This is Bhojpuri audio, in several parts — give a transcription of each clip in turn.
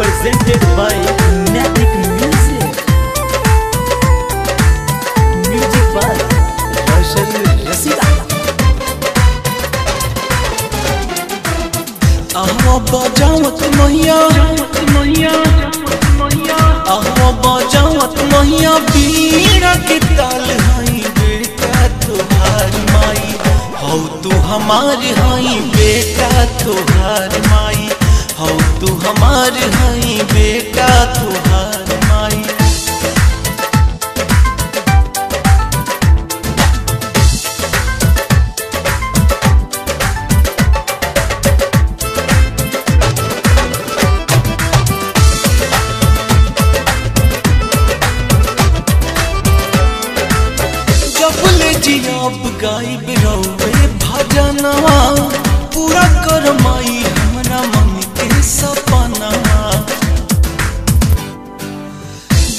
presented by Matic Music. Music by Roshan Rasida. आहो बजावत मैया आहो बजावत मैया बीड़ा के ताल हाई बेटा तोहार माई हौ तू हमार हाई बेटा तोहार माई हौ तू हमार हाई बेटा तोहार माई। अब गायब रौवे भजनवा पूरा कर माई हमरा मन के सपनवा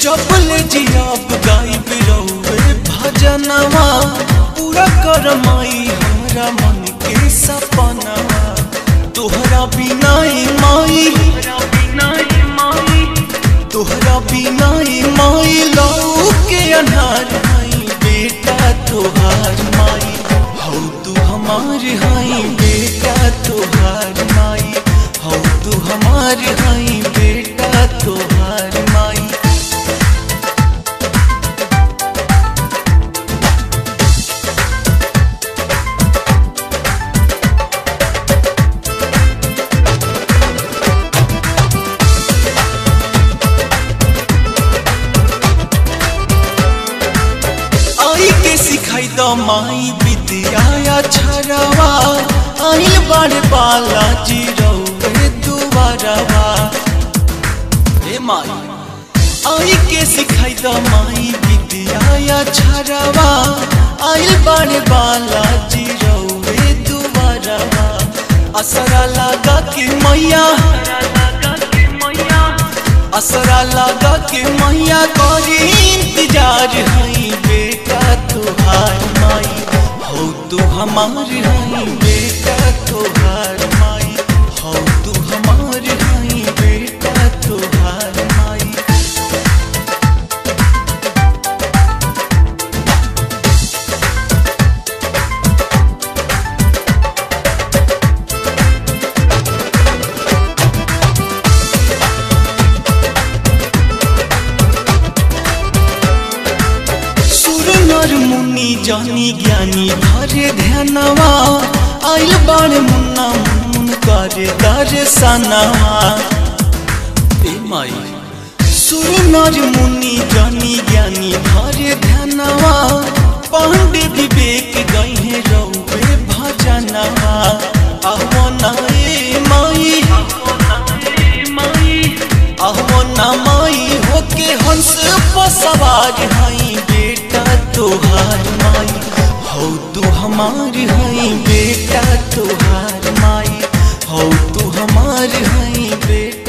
जब ले जियाब गायब रौवे भजनवा पूरा कर माई हमरा मन के सपनवा तोहरा बिना माई तोहरा बिना माई लौ के अनहार बेटा तोहार माई हौ तू हमार हाई बेटा तोहार माई हौ तू हमार हाई बेटा तोहार माई। सिखाई द माई विद्या छरवा आइल बारे बालाजी रौवे दुबारवा हे माई आई के सिखाई द माई विद्या छरवा आइल बारे बालाजी रौवे दुबारवा असरा लगा के मैया असरा लगा के मैया करी इंतजार हई बेटा तोहार माई हौ तू हमार हई बेटा तोहार माई हौ तू हमार हई बेटा तोहार माई। मुनि जानी ज्ञानी धरे ध्यानवा आइल बारे मुन्ना मुन करे दर्शनवा ए माई सुर नर मुनि जानी ज्ञानी धरे ध्यानवा पांडे विवेक गए रौवे भजनवा आहो ना ए माई आहो ना माई होके हंस पर सवार हई बेटा तोहार माई हौ तू हमार हई बेटा तोहार माई हौ तू हमार हई बेटा।